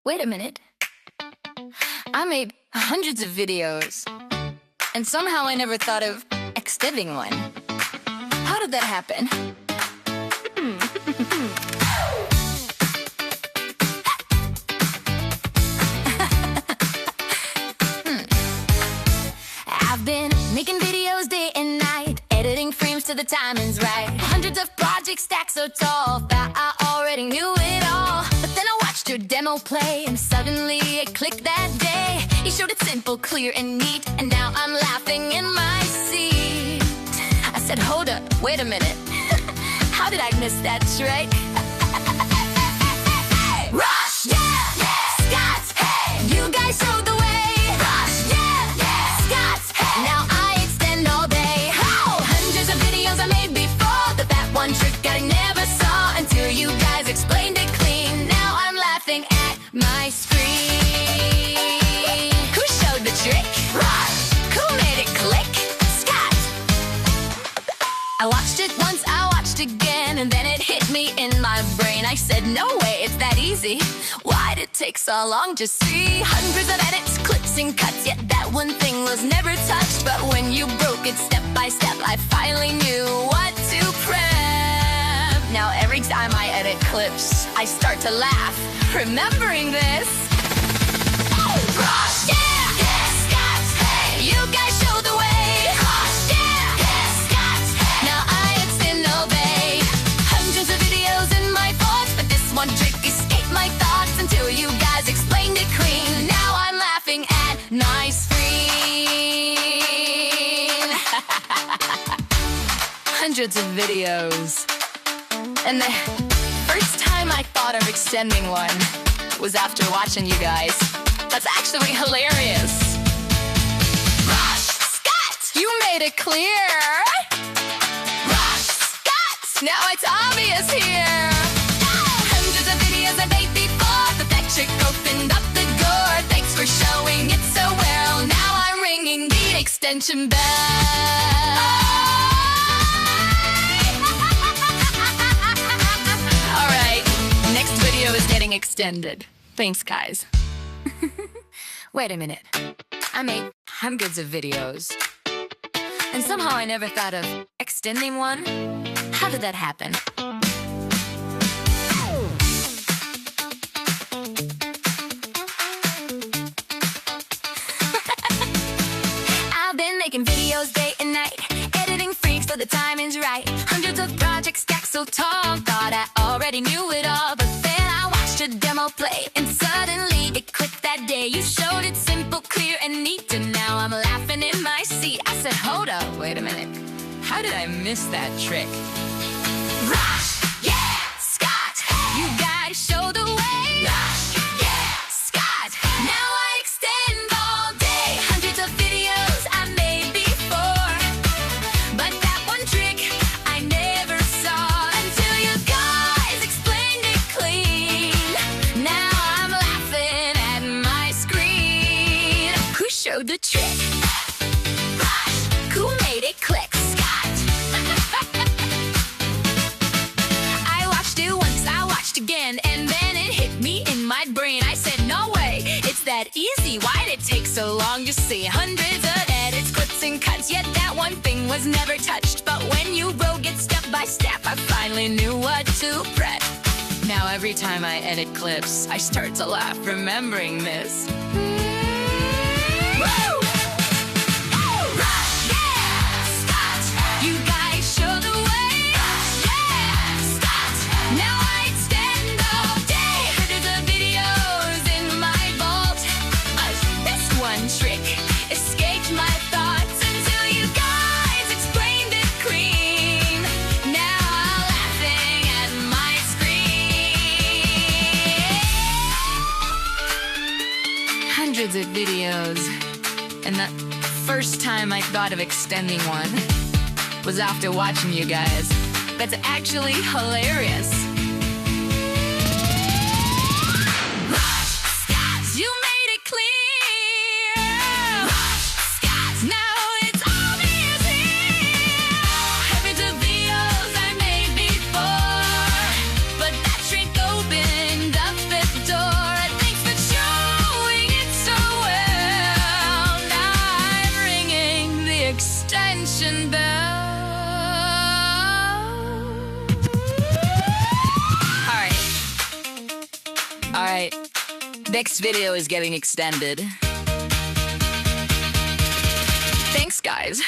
Wait a minute. I made hundreds of videos, and somehow I never thought of extending one. How did that happen? I've been making videos day and night, editing frames till the timing's right. Hundreds of projects stacked so tall that I already knew it all. But then I watched your demo play, and suddenly it clicked that day. You showed it simple, clear, and neat, and now I'm laughing in my seat. I said, hold up, wait a minute. How did I miss that trick? Rosh, yeah, Scott, hey, you guys showed the way. Rosh, yeah, Scott, hey, now I extend all day. Oh, hundreds of videos I made before, but that one trick I never saw until you guys explained it clean. Now I'm laughing at my screen. Who showed the trick? Rosh. Who made it click? Scott. I watched it once, I watched again, and then it hit me in my brain. I said, no way, it's that easy. Why'd it take so long to see? Hundreds of edits, clips, and cuts, yet that one thing was never touched. But when you broke it step by step, I finally knew what to prep. Now every time I edit clips, I start to laugh, remembering this. Rosh, yeah, Scott, hey, you guys show the way. Rosh, yeah, Scott, hey, now I extend obey. Hundreds of videos in my thoughts, but this one trick escaped my thoughts until you guys explained it clean. Now I'm laughing at my screen. Hundreds of videos. And the first time I thought of extending one was after watching you guys. That's actually hilarious. Rosh, Scott, you made it clear. Rosh, Scott, now it's obvious here. Hundreds of videos I made before, but that trick opened up the door. Thanks for showing it so well. Now I'm ringing the extension bell. All right, next video is getting extended. Thanks, guys. Wait a minute. I made hundreds of videos, and somehow I never thought of extending one. How did that happen? I've been making videos day and night, editing freaks till the timing's right. Hundreds of projects stacked so tall, thought I already knew it all. But then I watched a demo play, and suddenly it clicked that day. You showed it simple, clear, and neat, and now I'm laughing in my seat. I said, hold up, wait a minute. How did I miss that trick? Rosh, yeah, Scott, you guys show the way. Rosh, yeah, Scott, now I extend all day. Hundreds of videos I made before, but that one trick I never saw until you guys explained it clean. Now I'm laughing at my screen. Who showed the trick? Rosh. Who made it click? Scott. I watched it once, I watched again, and then it hit me in my brain. I said, no way, it's that easy. Why'd it take so long to see? Hundreds of edits, clips, and cuts, yet that one thing was never touched. But when you wrote it step by step, I finally knew what to prep. Now every time I edit clips, I start to laugh, remembering this. Woo! Rosh, yeah, Scott, you guys show the way. Rosh, yeah, Scott, now I extend all day. Hundreds of videos in my vault. This one trick escaped my thoughts until you guys explained it clean. Now I'm laughing at my screen. Hundreds of videos, and the first time I thought of extending one was after watching you guys. That's actually hilarious. Rosh, Scott, you made it clear. Rosh, Scott, now it's obvious here. Hundreds of videos I made before, but that trick opened up the door. Thanks for notification bell. Alright. Next video is getting extended. Thanks, guys.